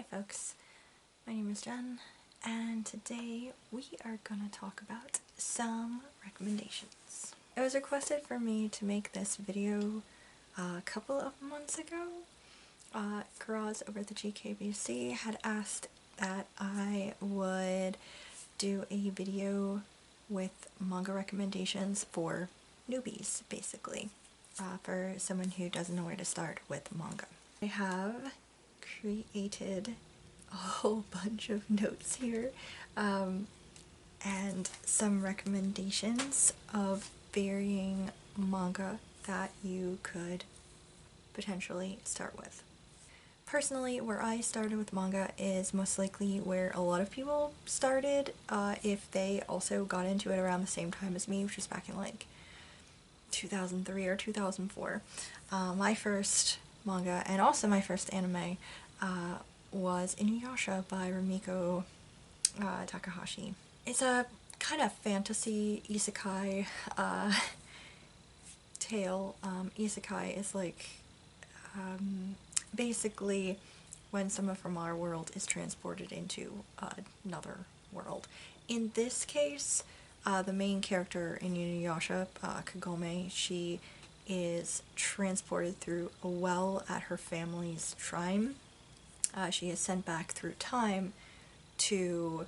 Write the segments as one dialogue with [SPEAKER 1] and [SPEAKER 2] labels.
[SPEAKER 1] folks, my name is Jen, and today we are gonna talk about some recommendations. It was requested for me to make this video a couple of months ago. Girls over at the GKBC had asked that I would do a video with manga recommendations for newbies, basically, for someone who doesn't know where to start with manga. I have created a whole bunch of notes here and some recommendations of varying manga that you could potentially start with. Personally, where I started with manga is most likely where a lot of people started if they also got into it around the same time as me, which was back in like 2003 or 2004. My first manga and also my first anime was Inuyasha by Rumiko Takahashi. It's a kind of fantasy isekai tale. Isekai is like basically when someone from our world is transported into another world. In this case, the main character in Inuyasha, Kagome, she is transported through a well at her family's shrine. She is sent back through time to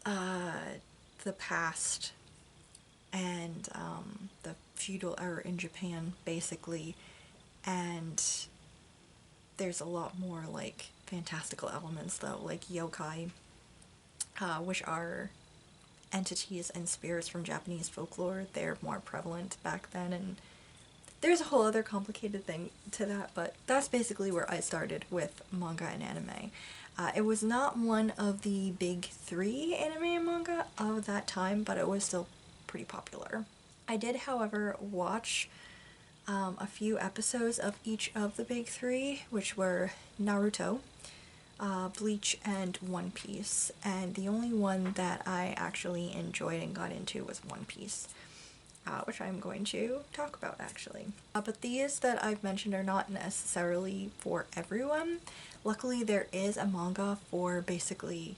[SPEAKER 1] the past and the feudal era in Japan, basically, and there's a lot more like fantastical elements though, like yokai, which are entities and spirits from Japanese folklore. They're more prevalent back then, and there's a whole other complicated thing to that, but that's basically where I started with manga and anime. It was not one of the big three anime and manga of that time, but it was still pretty popular. I did, however, watch a few episodes of each of the big three, which were Naruto, Bleach, and One Piece, and the only one that I actually enjoyed and got into was One Piece, which I'm going to talk about actually. But these that I've mentioned are not necessarily for everyone. Luckily, there is a manga for basically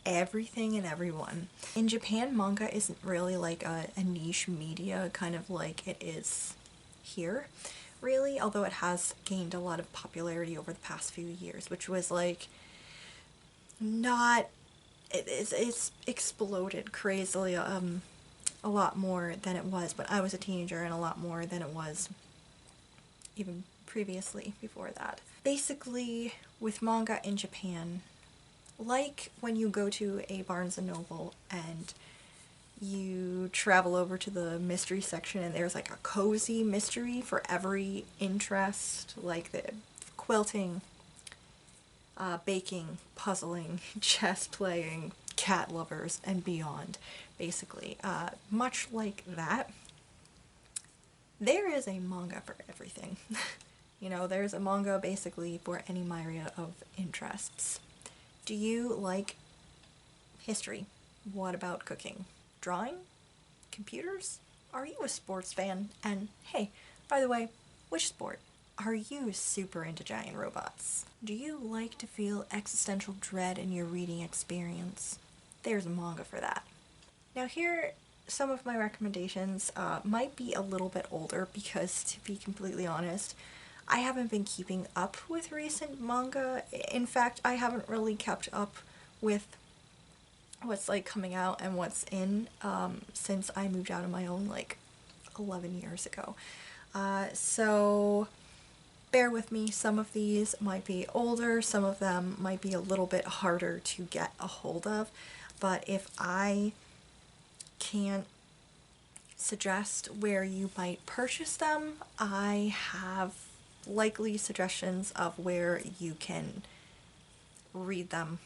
[SPEAKER 1] everything and everyone. In Japan, manga isn't really like a niche media, kind of like it is here, really, although it has gained a lot of popularity over the past few years, which was like it's exploded crazily a lot more than it was when I was a teenager, and a lot more than it was even previously before that. Basically, with manga in Japan, like when you go to a Barnes & Noble and you travel over to the mystery section and there's like a cozy mystery for every interest, like the quilting, baking, puzzling, chess playing, cat lovers, and beyond, basically. Much like that, there is a manga for everything. You know, there's a manga basically for any myriad of interests. Do you like history? What about cooking? Drawing? Computers? Are you a sports fan? And hey, by the way, which sport? Are you super into giant robots? Do you like to feel existential dread in your reading experience? There's a manga for that. Now here, some of my recommendations might be a little bit older because, to be completely honest, I haven't been keeping up with recent manga. In fact, I haven't really kept up with what's like coming out and what's in since I moved out on my own like 11 years ago. So bear with me, some of these might be older, some of them might be a little bit harder to get a hold of, but if I can't suggest where you might purchase them, I have likely suggestions of where you can read them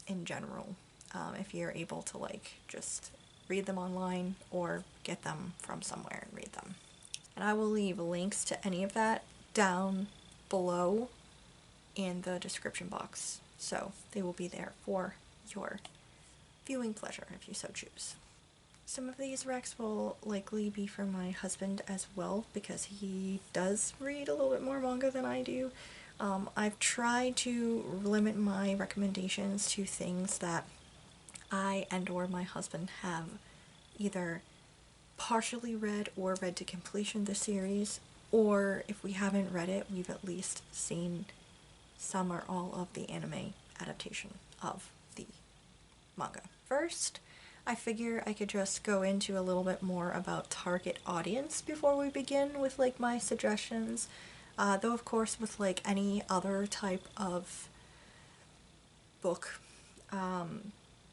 [SPEAKER 1] in general, if you're able to like just read them online or get them from somewhere and read them. And I will leave links to any of that down below in the description box, so they will be there for your viewing pleasure if you so choose. Some of these recs will likely be for my husband as well, because he does read a little bit more manga than I do. I've tried to limit my recommendations to things that I and or my husband have either partially read or read to completion the series, or if we haven't read it, we've at least seen some or all of the anime adaptation of the manga. First, I figure I could just go into a little bit more about target audience before we begin with like my suggestions. Though of course with like any other type of book,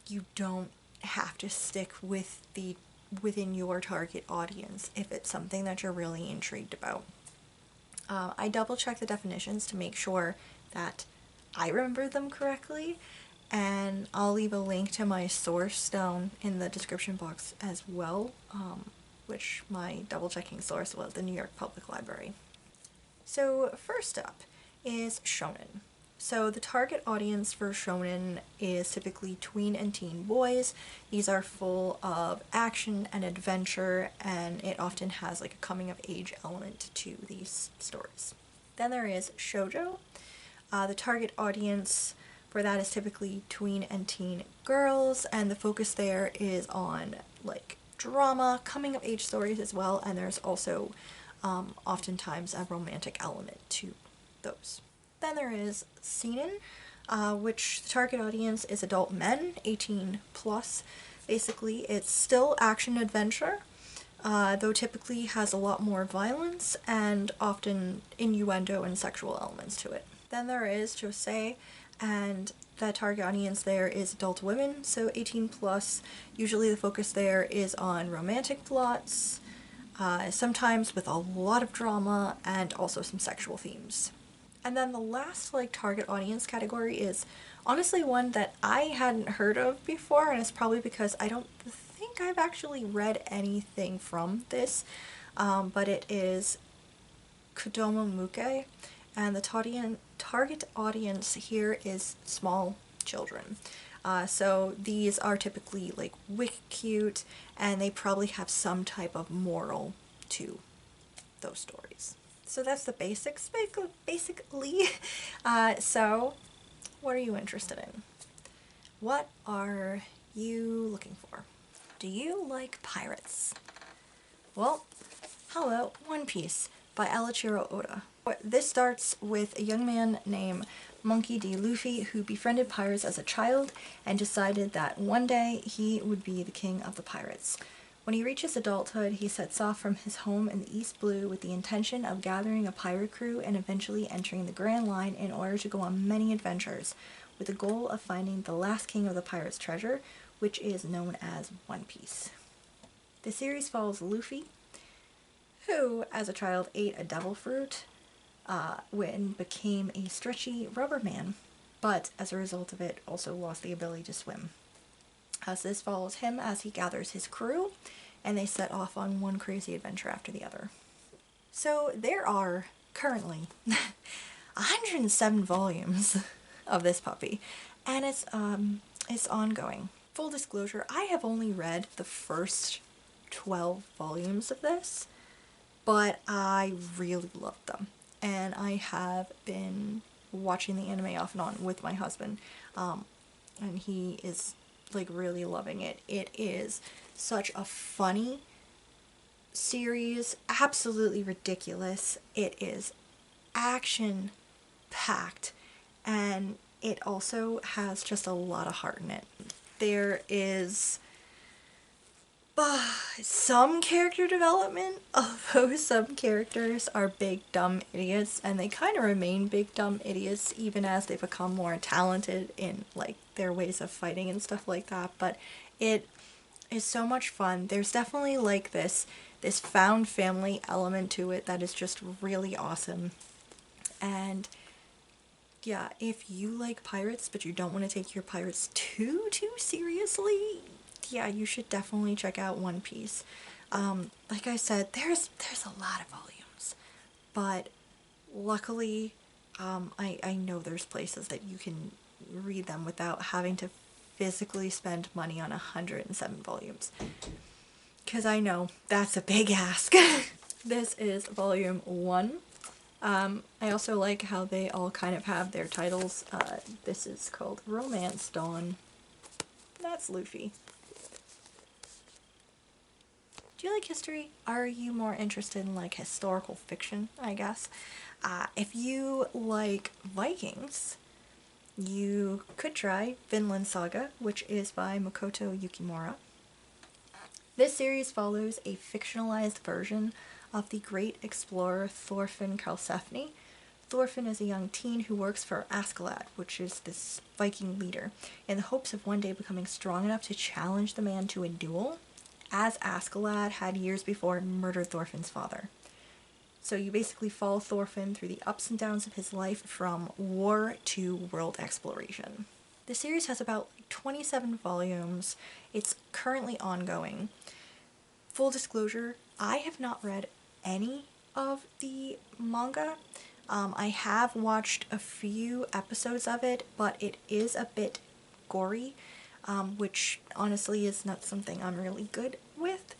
[SPEAKER 1] you don't have to stick with the within your target audience if it's something that you're really intrigued about. I double check the definitions to make sure that I remember them correctly, and I'll leave a link to my source down in the description box as well, which my double checking source was the New York Public Library. So first up is shonen. So the target audience for shonen is typically tween and teen boys. These are full of action and adventure, and it often has like a coming of age element to these stories. Then there is shoujo. The target audience for that is typically tween and teen girls, and the focus there is on like drama, coming of age stories as well, and there's also oftentimes a romantic element to those. Then there is seinen, which the target audience is adult men, 18 plus. Basically, it's still action adventure, though typically has a lot more violence and often innuendo and sexual elements to it. Then there is josei, and the target audience there is adult women, so 18 plus. Usually the focus there is on romantic plots, sometimes with a lot of drama and also some sexual themes. And then the last like target audience category is honestly one that I hadn't heard of before, and it's probably because I don't think I've actually read anything from this, but it is Kodomo Muke, and the target audience here is small children. So these are typically like wicked cute, and they probably have some type of moral to those stories. So that's the basics, basically. So what are you interested in? What are you looking for? Do you like pirates? Well, how about One Piece by Eiichiro Oda? This starts with a young man named Monkey D. Luffy who befriended pirates as a child and decided that one day he would be the king of the pirates. When he reaches adulthood, he sets off from his home in the East Blue with the intention of gathering a pirate crew and eventually entering the Grand Line in order to go on many adventures, with the goal of finding the last king of the pirates' treasure, which is known as One Piece. The series follows Luffy, who, as a child, ate a devil fruit, and became a stretchy rubber man, but as a result of it, also lost the ability to swim. As this follows him as he gathers his crew, and they set off on one crazy adventure after the other. So there are currently 107 volumes of this puppy, and it's ongoing. Full disclosure, I have only read the first 12 volumes of this, but I really loved them, and I have been watching the anime off and on with my husband, and he is like really loving it. It is such a funny series, absolutely ridiculous. It is action packed, and it also has just a lot of heart in it. There is some character development, although some characters are big dumb idiots, and they kind of remain big dumb idiots even as they become more talented in like their ways of fighting and stuff like that. But it is so much fun. There's definitely like this found family element to it that is just really awesome. And yeah, if you like pirates but you don't want to take your pirates too seriously, yeah, you should definitely check out One Piece. Like I said, there's a lot of volumes, but luckily, I know there's places that you can read them without having to physically spend money on 107 volumes. Because I know that's a big ask. This is volume 1, I also like how they all kind of have their titles. This is called Romance Dawn. That's Luffy. Do you like history? Are you more interested in like historical fiction, I guess? If you like Vikings, you could try Vinland Saga, which is by Makoto Yukimura. This series follows a fictionalized version of the great explorer Thorfinn Karlsefni. Thorfinn is a young teen who works for Askeladd, which is this Viking leader, in the hopes of one day becoming strong enough to challenge the man to a duel, as Askeladd had years before murdered Thorfinn's father. So you basically follow Thorfinn through the ups and downs of his life from war to world exploration. The series has about 27 volumes. It's currently ongoing. Full disclosure, I have not read any of the manga. I have watched a few episodes of it, but it is a bit gory, which honestly is not something I'm really good with.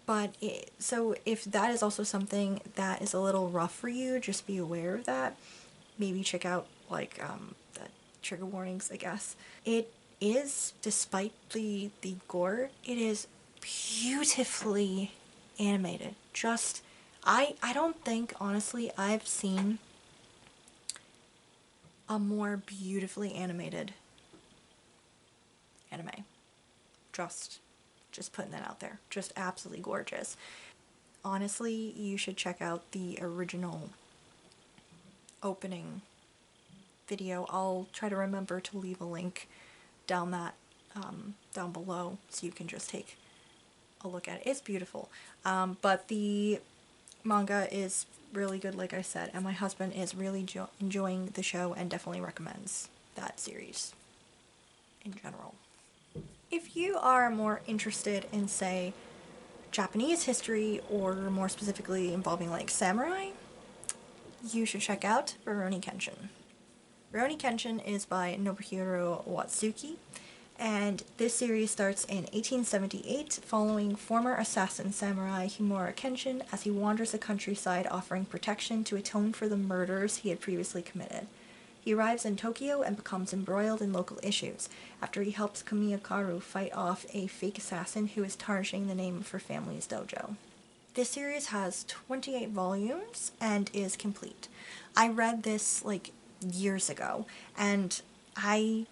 [SPEAKER 1] But so if that is also something that is a little rough for you, just be aware of that. Maybe check out like the trigger warnings, I guess. It is, despite the gore, it is beautifully animated. Just I don't think honestly I've seen a more beautifully animated anime. Just putting that out there. Just absolutely gorgeous. Honestly, you should check out the original opening video. I'll try to remember to leave a link down below so you can just take a look at it. It's beautiful. But the manga is really good, like I said, and my husband is really enjoying the show and definitely recommends that series in general. If you are more interested in, say, Japanese history, or more specifically involving like samurai, you should check out Rurouni Kenshin. Rurouni Kenshin is by Nobuhiro Watsuki, and this series starts in 1878, following former assassin samurai Himura Kenshin as he wanders the countryside offering protection to atone for the murders he had previously committed. He arrives in Tokyo and becomes embroiled in local issues after he helps Kamiyakaru fight off a fake assassin who is tarnishing the name of her family's dojo. This series has 28 volumes and is complete. I read this like years ago and I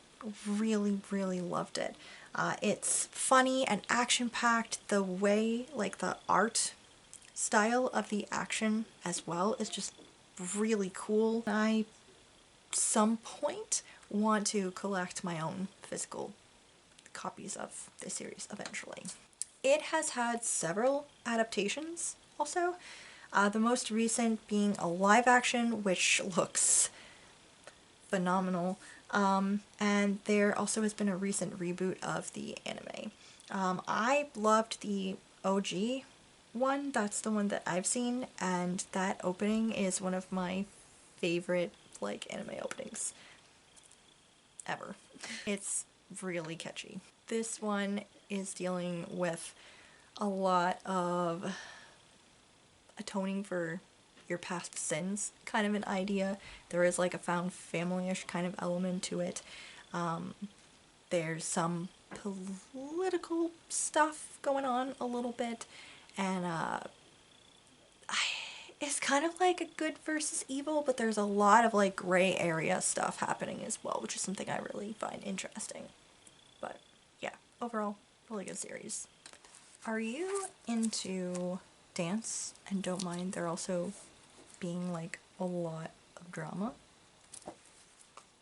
[SPEAKER 1] really, really loved it. It's funny and action-packed. The way, like the art style of the action as well is just really cool. I some point want to collect my own physical copies of this series eventually. It has had several adaptations also, the most recent being a live action which looks phenomenal, and there also has been a recent reboot of the anime. I loved the OG one, that's the one that I've seen, and that opening is one of my favorite like anime openings ever. It's really catchy. This one is dealing with a lot of atoning for your past sins kind of an idea. There is like a found family-ish kind of element to it. There's some political stuff going on a little bit, and it's kind of like a good versus evil, but there's a lot of like gray area stuff happening as well, which is something I really find interesting. But yeah, overall, really good series. Are you into dance and don't mind there also being like a lot of drama?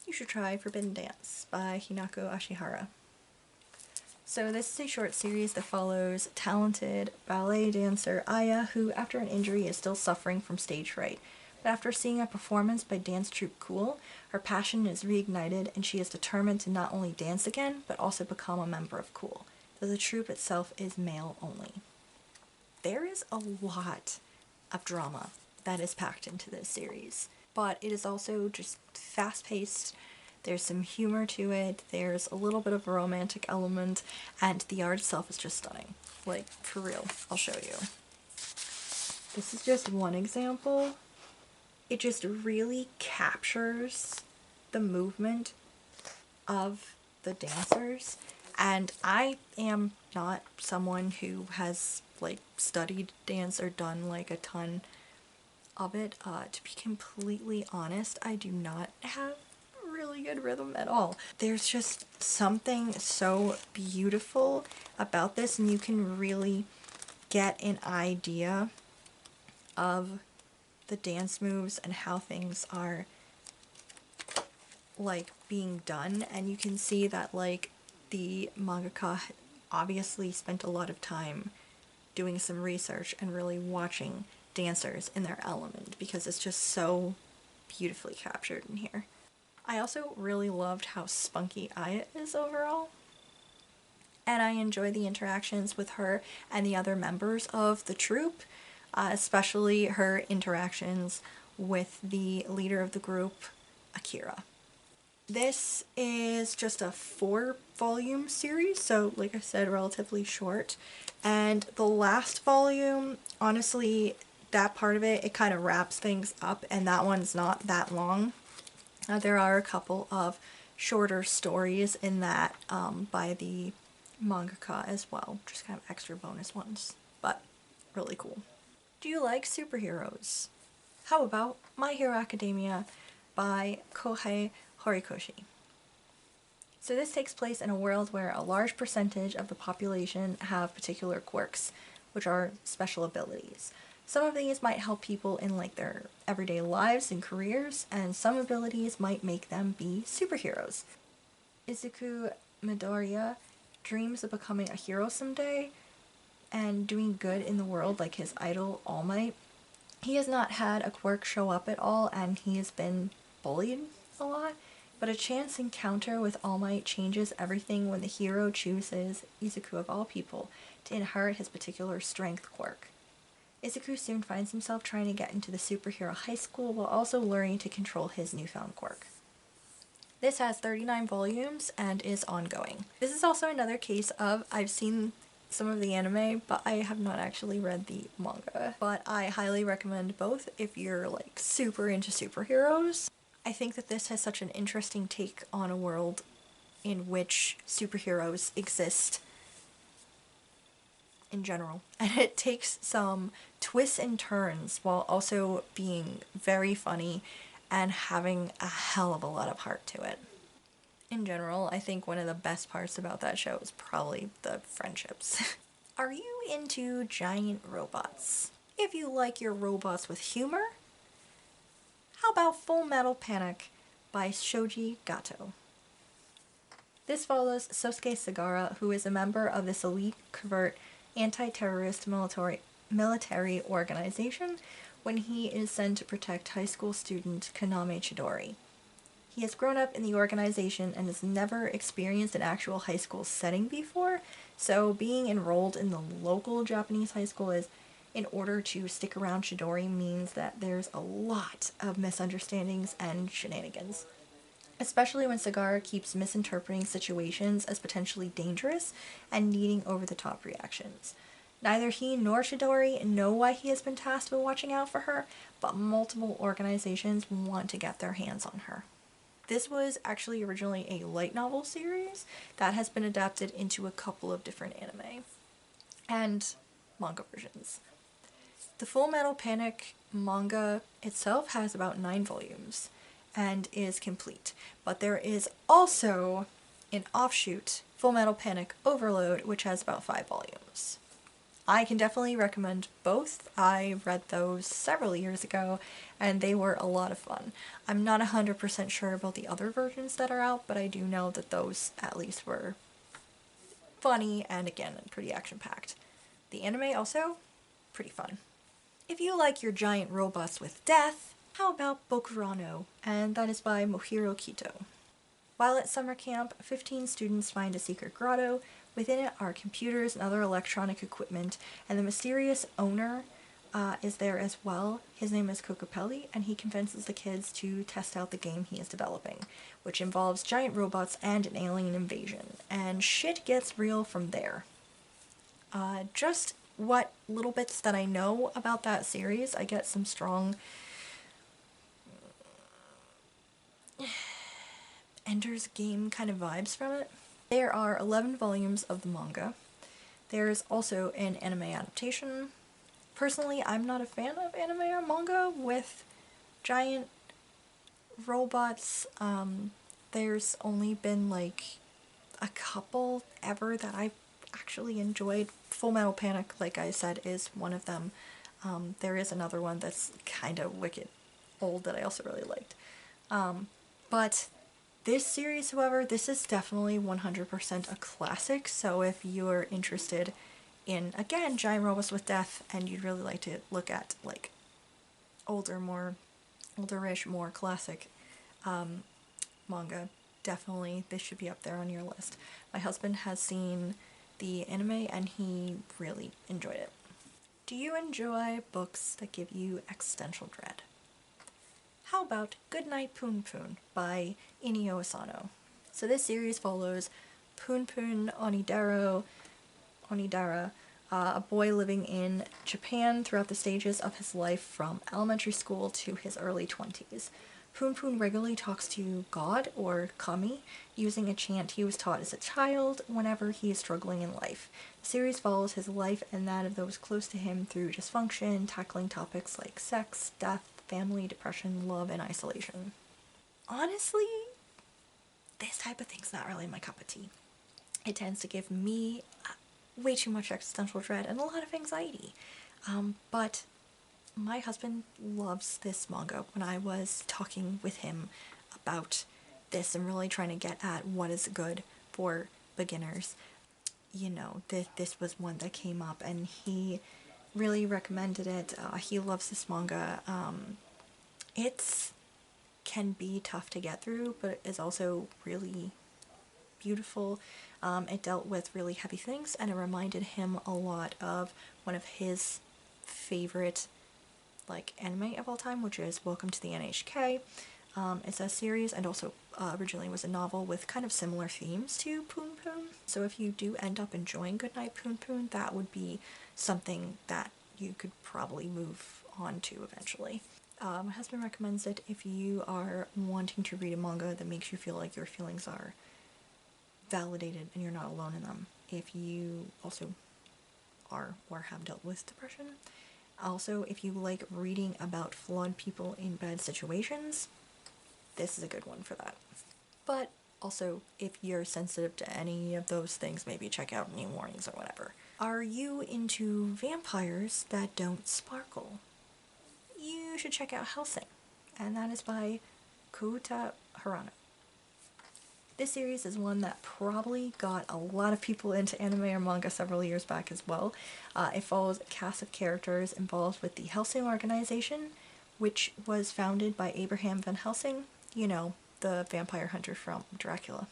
[SPEAKER 1] You should try Forbidden Dance by Hinako Ashihara. So this is a short series that follows talented ballet dancer Aya, who after an injury is still suffering from stage fright. But after seeing a performance by dance troupe Cool, her passion is reignited and she is determined to not only dance again, but also become a member of Cool, though the troupe itself is male only. There is a lot of drama that is packed into this series, but it is also just fast-paced. There's some humor to it, there's a little bit of a romantic element, and the art itself is just stunning. Like, for real, I'll show you. This is just one example, it just really captures the movement of the dancers. And I am not someone who has like studied dance or done like a ton of it. To be completely honest, I do not have really good rhythm at all. There's just something so beautiful about this, and you can really get an idea of the dance moves and how things are like being done, and you can see that like the mangaka obviously spent a lot of time doing some research and really watching dancers in their element, because it's just so beautifully captured in here. I also really loved how spunky Aya is overall, and I enjoy the interactions with her and the other members of the troupe, especially her interactions with the leader of the group, Akira. This is just a 4-volume series, so like I said, relatively short. And the last volume, honestly, that part of it kind of wraps things up, and that one's not that long. There are a couple of shorter stories in that by the mangaka as well, just kind of extra bonus ones, but really cool. Do you like superheroes? How about My Hero Academia by Kohei Horikoshi? So this takes place in a world where a large percentage of the population have particular quirks, which are special abilities. Some of these might help people in like their everyday lives and careers, and some abilities might make them be superheroes. Izuku Midoriya dreams of becoming a hero someday and doing good in the world like his idol All Might. He has not had a quirk show up at all, and he has been bullied a lot, but a chance encounter with All Might changes everything when the hero chooses Izuku of all people to inherit his particular strength quirk. Izuku soon finds himself trying to get into the superhero high school while also learning to control his newfound quirk. This has 39 volumes and is ongoing. This is also another case of I've seen some of the anime, but I have not actually read the manga. But I highly recommend both if you're like super into superheroes. I think that this has such an interesting take on a world in which superheroes exist in general. And it takes some twists and turns while also being very funny and having a hell of a lot of heart to it. In general, I think one of the best parts about that show is probably the friendships. Are you into giant robots? If you like your robots with humor, how about Full Metal Panic by Shoji Gato? This follows Sosuke Sagara, who is a member of this elite covert anti-terrorist military organization, when he is sent to protect high school student Kaname Chidori. He has grown up in the organization and has never experienced an actual high school setting before, so being enrolled in the local Japanese high school is, in order to stick around Chidori, means that there's a lot of misunderstandings and shenanigans. Especially when Sagara keeps misinterpreting situations as potentially dangerous and needing over-the-top reactions. Neither he nor Chidori know why he has been tasked with watching out for her, but multiple organizations want to get their hands on her. This was actually originally a light novel series that has been adapted into a couple of different anime and manga versions. The Full Metal Panic manga itself has about 9 volumes and is complete, but there is also an offshoot, Full Metal Panic Overload, which has about 5 volumes. I can definitely recommend both. I read those several years ago, and they were a lot of fun. I'm not 100% sure about the other versions that are out, but I do know that those at least were funny and, again, pretty action-packed. The anime also, pretty fun. If you like your giant robots with death, how about Bokurano? And that is by Mohiro Kito. While at summer camp, 15 students find a secret grotto. Within it are computers and other electronic equipment, and the mysterious owner is there as well. His name is Kokopelli, and he convinces the kids to test out the game he is developing, which involves giant robots and an alien invasion, and shit gets real from there. Just what little bits that I know about that series, I get some strong Ender's Game kind of vibes from it. There are 11 volumes of the manga. There's also an anime adaptation. Personally, I'm not a fan of anime or manga with giant robots. There's only been like a couple ever that I've actually enjoyed. Full Metal Panic, like I said, is one of them. There is another one that's kind of wicked old that I also really liked. But this series, however, this is definitely 100% a classic, so if you're interested in, again, giant robots with death, and you'd really like to look at, like, olderish, more classic manga, definitely this should be up there on your list. My husband has seen the anime, and he really enjoyed it. Do you enjoy books that give you existential dread? How about Goodnight Poon Poon by Inio Asano? So this series follows Poon Poon Onidara, a boy living in Japan throughout the stages of his life from elementary school to his early 20s. Poon Poon regularly talks to God, or Kami, using a chant he was taught as a child whenever he is struggling in life. The series follows his life and that of those close to him through dysfunction, tackling topics like sex, death, family, depression, love, and isolation. Honestly, this type of thing's not really my cup of tea. It tends to give me way too much existential dread and a lot of anxiety. But my husband loves this manga. When I was talking with him about this and really trying to get at what is good for beginners, you know, this was one that came up, and he really recommended it. He loves this manga. It can be tough to get through, but it is also really beautiful. It dealt with really heavy things, and it reminded him a lot of one of his favorite anime of all time, which is Welcome to the NHK. It's a series, and also originally was a novel with kind of similar themes to Poon Poon. So if you do end up enjoying Goodnight Poon Poon, that would be something that you could probably move on to eventually. My husband recommends it if you are wanting to read a manga that makes you feel like your feelings are validated and you're not alone in them. If you also are or have dealt with depression. Also, if you like reading about flawed people in bad situations, this is a good one for that. But also, if you're sensitive to any of those things, maybe check out New Warnings or whatever. Are you into vampires that don't sparkle? You should check out Hellsing, and that is by Kouta Hirano. This series is one that probably got a lot of people into anime or manga several years back as well. It follows a cast of characters involved with the Hellsing organization, which was founded by Abraham Van Helsing, you know, the vampire hunter from Dracula,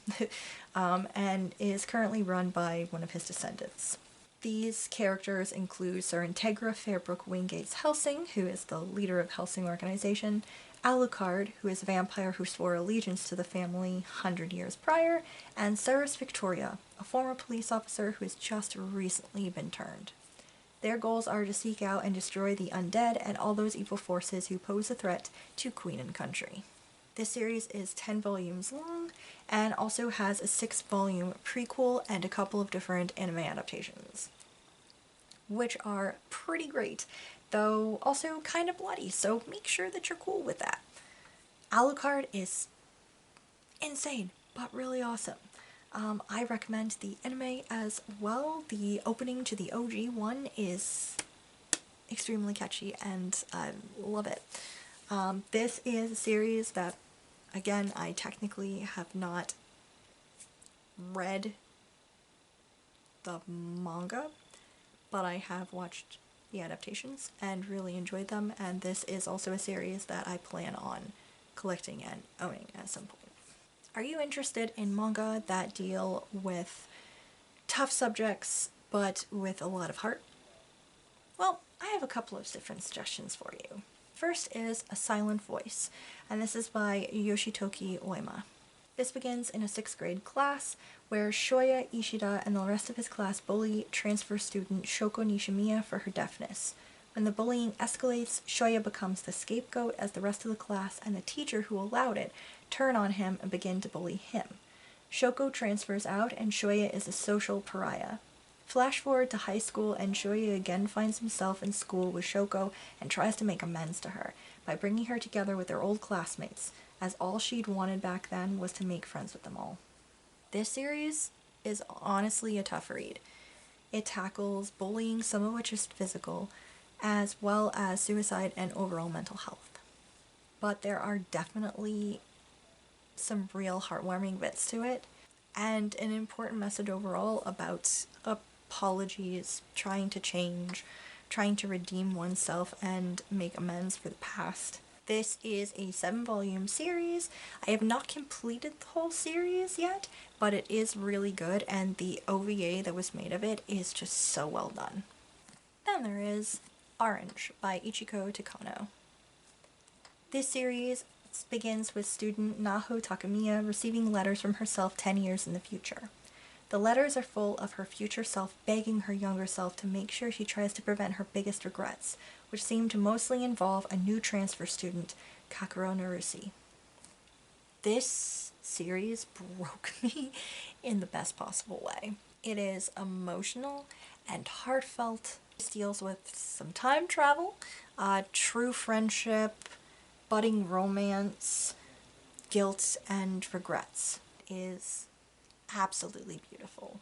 [SPEAKER 1] and is currently run by one of his descendants. These characters include Sir Integra Fairbrook Wingates Helsing, who is the leader of Helsing organization, Alucard, who is a vampire who swore allegiance to the family 100 years prior, and Ceres Victoria, a former police officer who has just recently been turned. Their goals are to seek out and destroy the undead and all those evil forces who pose a threat to Queen and Country. This series is 10 volumes long and also has a 6-volume prequel and a couple of different anime adaptations, which are pretty great, though also kind of bloody, so make sure that you're cool with that. Alucard is insane, but really awesome. I recommend the anime as well. The opening to the OG one is extremely catchy, and I love it. This is a series that, again, I technically have not read the manga, but I have watched the adaptations and really enjoyed them, and this is also a series that I plan on collecting and owning at some point. Are you interested in manga that deal with tough subjects but with a lot of heart? Well, I have a couple of different suggestions for you. First is A Silent Voice, and this is by Yoshitoki Oima. This begins in a 6th grade class where Shoya Ishida and the rest of his class bully transfer student Shoko Nishimiya for her deafness. When the bullying escalates, Shoya becomes the scapegoat as the rest of the class and the teacher who allowed it turn on him and begin to bully him. Shoko transfers out and Shoya is a social pariah. Flash forward to high school and Shoya again finds himself in school with Shoko and tries to make amends to her by bringing her together with their old classmates, as all she'd wanted back then was to make friends with them all. This series is honestly a tough read. It tackles bullying, some of which is physical, as well as suicide and overall mental health. But there are definitely some real heartwarming bits to it, and an important message overall about apologies, trying to change, trying to redeem oneself and make amends for the past. This is a 7-volume series. I have not completed the whole series yet, but it is really good, and the OVA that was made of it is just so well done. Then there is Orange by Ichiko Takano. This series begins with student Naho Takamiya receiving letters from herself 10 years in the future. The letters are full of her future self begging her younger self to make sure she tries to prevent her biggest regrets, which seem to mostly involve a new transfer student, Kakuro Narusi. This series broke me in the best possible way. It is emotional and heartfelt. This deals with some time travel, true friendship, budding romance, guilt, and regrets. It is absolutely beautiful.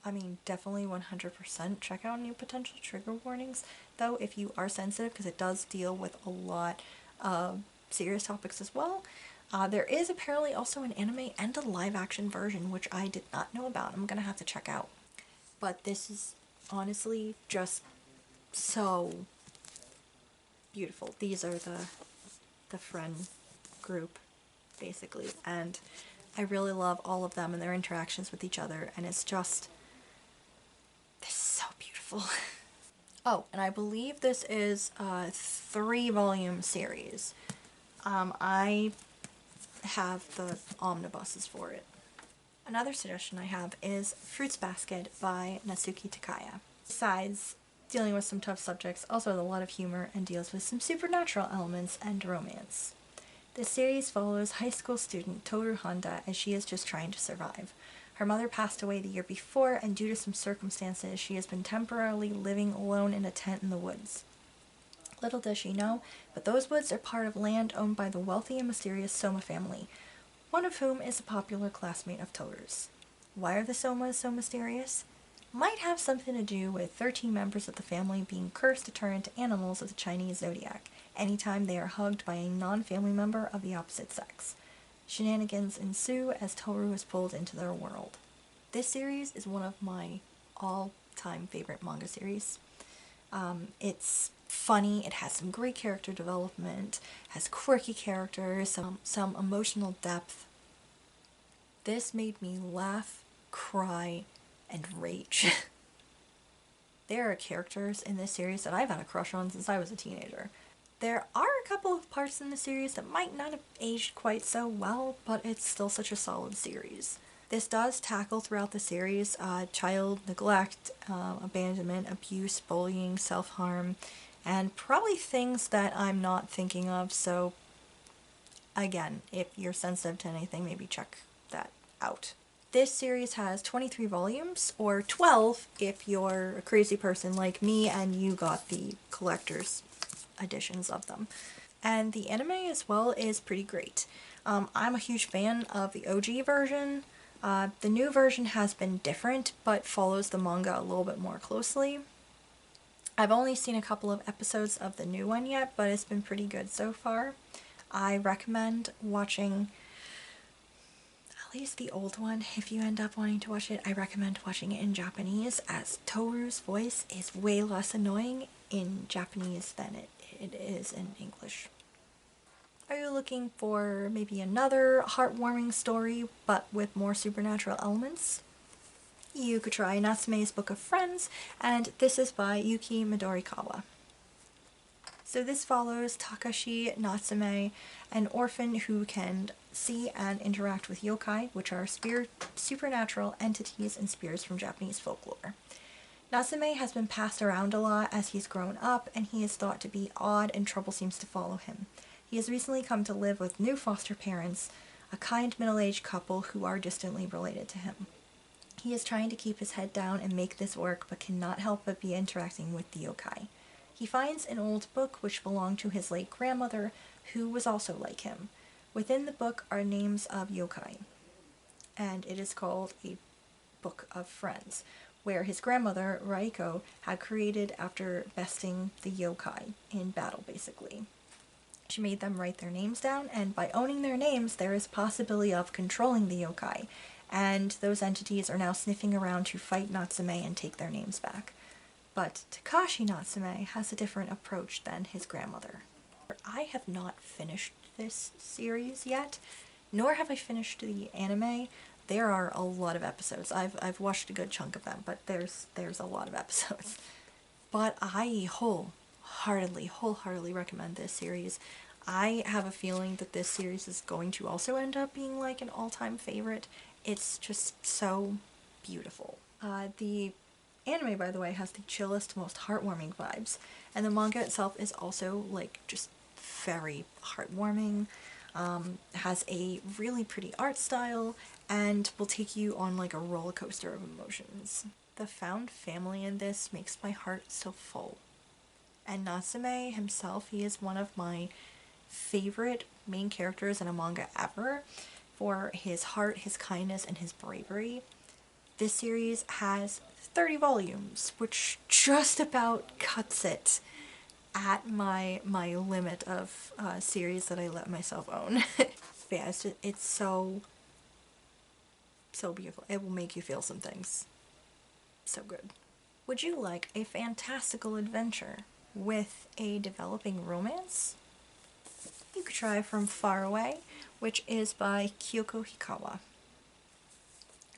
[SPEAKER 1] I mean, definitely 100% check out New Potential Trigger Warnings, though, if you are sensitive, because it does deal with a lot of serious topics as well. There is apparently also an anime and a live-action version, which I did not know about. I'm gonna have to check out. But this is honestly just so beautiful. These are the friend group, basically, and I really love all of them and their interactions with each other, and it's just, this is so beautiful. Oh, and I believe this is a 3-volume series. I have the omnibuses for it. Another suggestion I have is Fruits Basket by Natsuki Takaya. Besides dealing with some tough subjects, also has a lot of humor and deals with some supernatural elements and romance. This series follows high school student Toru Honda as she is just trying to survive. Her mother passed away the year before, and due to some circumstances, she has been temporarily living alone in a tent in the woods. Little does she know, but those woods are part of land owned by the wealthy and mysterious Soma family, one of whom is a popular classmate of Toru's. Why are the Somas so mysterious? Might have something to do with 13 members of the family being cursed to turn into animals of the Chinese zodiac anytime they are hugged by a non-family member of the opposite sex. Shenanigans ensue as Toru is pulled into their world. This series is one of my all-time favorite manga series. It's funny, it has some great character development, has quirky characters, some emotional depth. This made me laugh, cry, and rage. There are characters in this series that I've had a crush on since I was a teenager. There are a couple of parts in the series that might not have aged quite so well, but it's still such a solid series. This does tackle throughout the series child neglect, abandonment, abuse, bullying, self-harm, and probably things that I'm not thinking of, so again, if you're sensitive to anything, maybe check that out. This series has 23 volumes, or 12 if you're a crazy person like me and you got the collector's editions of them. And the anime as well is pretty great. I'm a huge fan of the OG version. The new version has been different, but follows the manga a little bit more closely. I've only seen a couple of episodes of the new one yet, but it's been pretty good so far. I recommend watching at least the old one. If you end up wanting to watch it, I recommend watching it in Japanese, as Toru's voice is way less annoying in Japanese than it is in English. Are you looking for maybe another heartwarming story, but with more supernatural elements? You could try Natsume's Book of Friends, and this is by Yuki Midorikawa. So this follows Takashi Natsume, an orphan who can see and interact with yokai, which are supernatural entities and spirits from Japanese folklore. Natsume has been passed around a lot as he's grown up, and he is thought to be odd and trouble seems to follow him. He has recently come to live with new foster parents, a kind middle-aged couple who are distantly related to him. He is trying to keep his head down and make this work, but cannot help but be interacting with the yokai. He finds an old book which belonged to his late grandmother, who was also like him. Within the book are names of yokai, and it is called a Book of Friends, where his grandmother, Raiko, had created after besting the yokai in battle, basically. She made them write their names down, and by owning their names, there is possibility of controlling the yokai, and those entities are now sniffing around to fight Natsume and take their names back. But Takashi Natsume has a different approach than his grandmother. I have not finished this series yet, nor have I finished the anime. There are a lot of episodes. I've watched a good chunk of them, but there's a lot of episodes. But I wholeheartedly recommend this series. I have a feeling that this series is going to also end up being like an all-time favorite. It's just so beautiful. The anime, by the way, has the chillest, most heartwarming vibes, and the manga itself is also like just very heartwarming. Has a really pretty art style, and will take you on like a roller coaster of emotions. The found family in this makes my heart so full. And Natsume himself, he is one of my favorite main characters in a manga ever for his heart, his kindness, and his bravery. This series has 30 volumes, which just about cuts it at my limit of series that I let myself own. Yeah, it's so beautiful. It will make you feel some things. So good. Would you like a fantastical adventure with a developing romance? You could try From Far Away, which is by Kyoko Hikawa.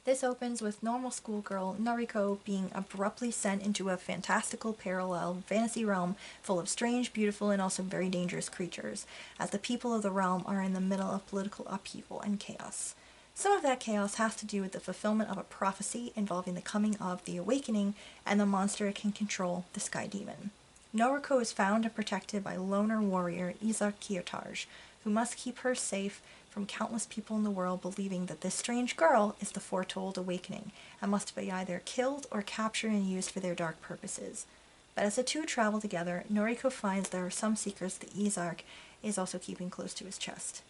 [SPEAKER 1] This opens with normal schoolgirl Noriko being abruptly sent into a fantastical parallel fantasy realm full of strange, beautiful, and also very dangerous creatures, as the people of the realm are in the middle of political upheaval and chaos. Some of that chaos has to do with the fulfillment of a prophecy involving the coming of the awakening, and the monster can control the sky demon. Noriko is found and protected by loner warrior Iza Kyotage, who must keep her safe from countless people in the world believing that this strange girl is the foretold awakening, and must be either killed or captured and used for their dark purposes. But as the two travel together, Noriko finds there are some secrets that Izark is also keeping close to his chest.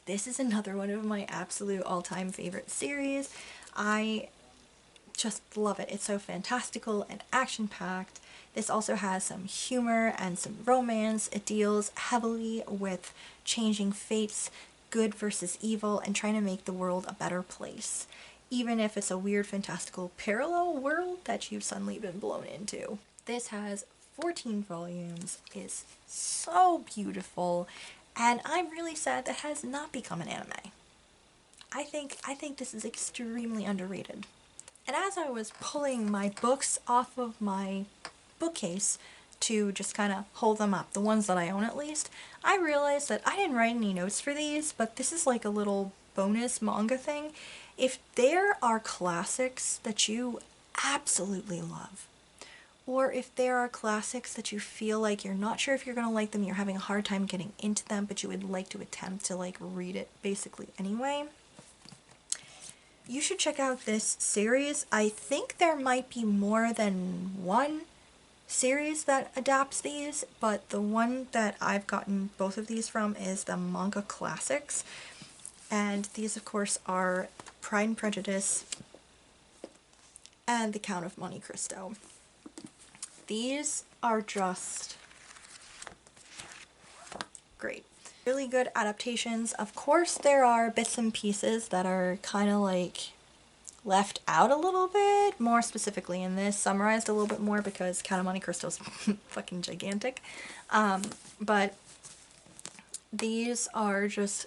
[SPEAKER 1] This is another one of my absolute all-time favorite series. I just love it. It's so fantastical and action-packed. This also has some humor and some romance. It deals heavily with changing fates, good versus evil, and trying to make the world a better place, even if it's a weird fantastical parallel world that you've suddenly been blown into. This has 14 volumes, is so beautiful, and I'm really sad that has not become an anime. I think this is extremely underrated. And as I was pulling my books off of my bookcase to just kind of hold them up, the ones that I own at least, I realized that I didn't write any notes for these, but this is like a little bonus manga thing. If there are classics that you absolutely love, or if there are classics that you feel like you're not sure if you're going to like them, you're having a hard time getting into them, but you would like to attempt to like read it basically anyway, you should check out this series. I think there might be more than one series that adapts these, but the one that I've gotten both of these from is the Manga Classics, and these of course are Pride and Prejudice and The Count of Monte Cristo. These are just great. Really good adaptations. Of course there are bits and pieces that are kind of like left out a little bit, more specifically in this, summarized a little bit more because Count of Monte Cristo is fucking gigantic. But these are just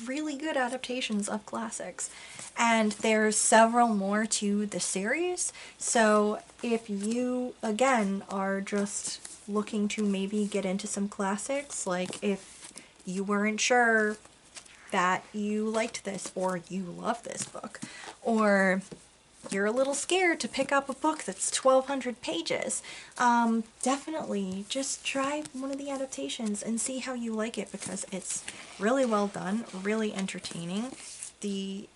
[SPEAKER 1] really good adaptations of classics, and there's several more to the series, so if you again are just looking to maybe get into some classics, like if you weren't sure that you liked this or you love this book, or you're a little scared to pick up a book that's 1,200 pages, definitely just try one of the adaptations and see how you like it, because it's really well done, really entertaining. The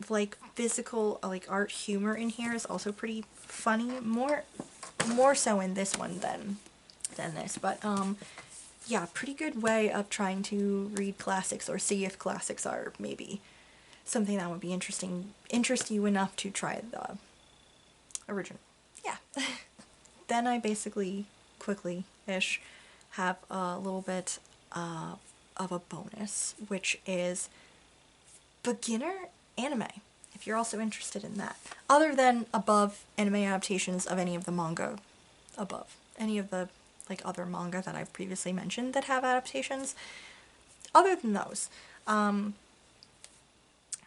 [SPEAKER 1] like physical like art humor in here is also pretty funny, more so in this one than this, but yeah, pretty good way of trying to read classics or see if classics are maybe something that would be interest you enough to try the original. Yeah. Then I basically quickly-ish have a little bit of a bonus, which is beginner anime, if you're also interested in that. Other than above anime adaptations of any of the manga above. Any of the like other manga that I've previously mentioned that have adaptations. Other than those,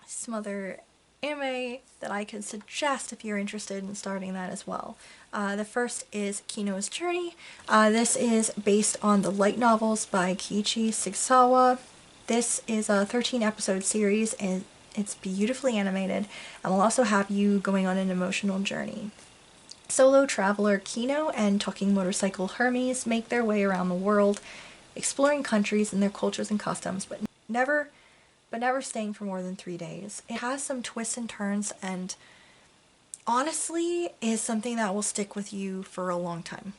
[SPEAKER 1] some other anime that I could suggest if you're interested in starting that as well. The first is Kino's Journey. This is based on the light novels by Kiichi Sigsawa. This is a 13-episode series, and it's beautifully animated, and will also have you going on an emotional journey. Solo traveler Kino and talking motorcycle Hermes make their way around the world, exploring countries and their cultures and customs, but never staying for more than 3 days. It has some twists and turns, and honestly is something that will stick with you for a long time.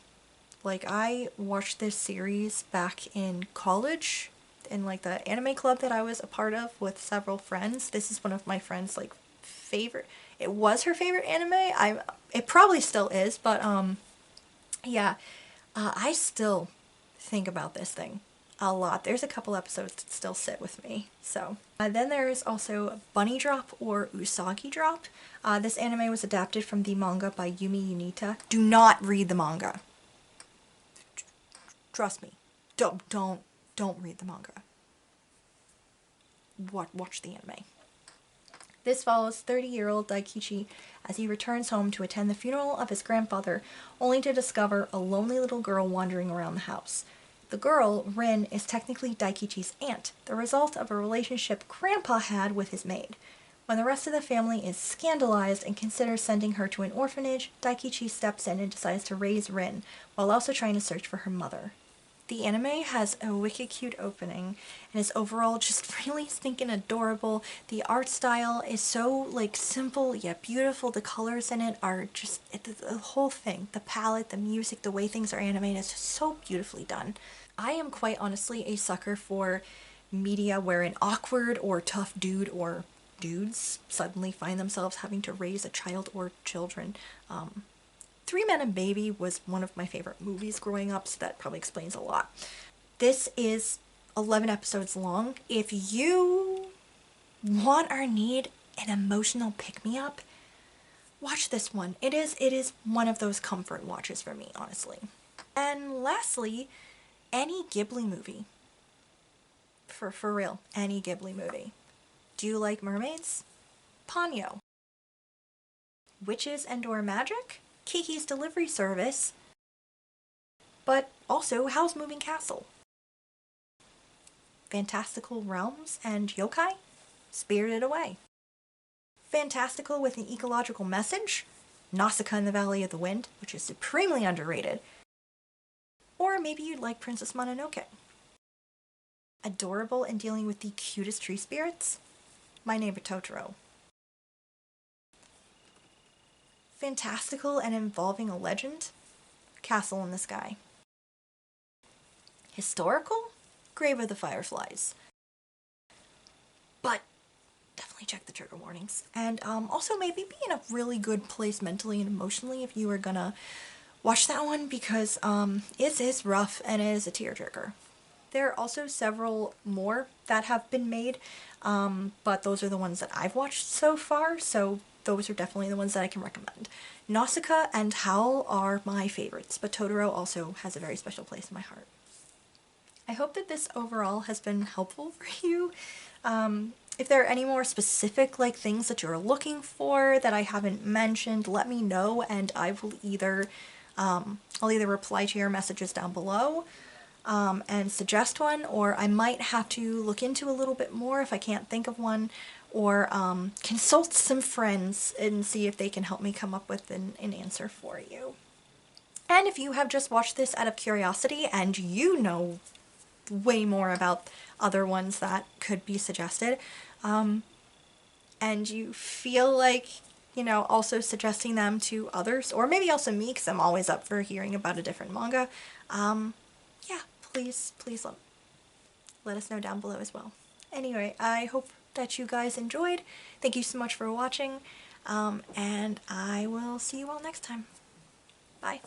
[SPEAKER 1] Like, I watched this series back in college in like the anime club that I was a part of with several friends. This is one of my friends' like favorite. It was her favorite anime. It probably still is, but yeah, I still think about this thing a lot. There's a couple episodes that still sit with me. So then there's also Bunny Drop or Usagi Drop. This anime was adapted from the manga by Yumi Unita. Do not read the manga. Trust me. Don't read the manga. Watch the anime. This follows 30-year-old Daikichi as he returns home to attend the funeral of his grandfather, only to discover a lonely little girl wandering around the house. The girl, Rin, is technically Daikichi's aunt, the result of a relationship Grandpa had with his maid. When the rest of the family is scandalized and considers sending her to an orphanage, Daikichi steps in and decides to raise Rin, while also trying to search for her mother. The anime has a wicked cute opening and is overall just really stinking adorable. The art style is so like simple yet beautiful. The colors in it are just the whole thing. The palette, the music, the way things are animated is just so beautifully done. I am quite honestly a sucker for media where an awkward or tough dude or dudes suddenly find themselves having to raise a child or children. Three Men and Baby was one of my favorite movies growing up, so that probably explains a lot. This is 11 episodes long. If you want or need an emotional pick-me-up, watch this one. It is one of those comfort watches for me, honestly. And lastly, any Ghibli movie. For real, any Ghibli movie. Do you like mermaids? Ponyo. Witches and or magic? Kiki's Delivery Service, but also Howl's Moving Castle. Fantastical realms and yokai? Spirited Away. Fantastical with an ecological message? Nausicaa in the Valley of the Wind, which is supremely underrated. Or maybe you'd like Princess Mononoke. Adorable and dealing with the cutest tree spirits? My Neighbor Totoro. Fantastical and involving a legend? Castle in the Sky. Historical? Grave of the Fireflies. But definitely check the trigger warnings. And also maybe be in a really good place mentally and emotionally if you are gonna watch that one, because it is rough and it is a tearjerker. There are also several more that have been made, but those are the ones that I've watched so far, so those are definitely the ones that I can recommend. Nausicaa and Howl are my favorites, but Totoro also has a very special place in my heart. I hope that this overall has been helpful for you. If there are any more specific like things that you're looking for that I haven't mentioned, let me know, and I will I'll either reply to your messages down below, and suggest one, or I might have to look into a little bit more if I can't think of one, or consult some friends and see if they can help me come up with an answer for you. And if you have just watched this out of curiosity and you know way more about other ones that could be suggested, and you feel like, you know, also suggesting them to others, or maybe also me, because I'm always up for hearing about a different manga, yeah, please let us know down below as well. Anyway, I hope that you guys enjoyed. Thank you so much for watching, and I will see you all next time. Bye.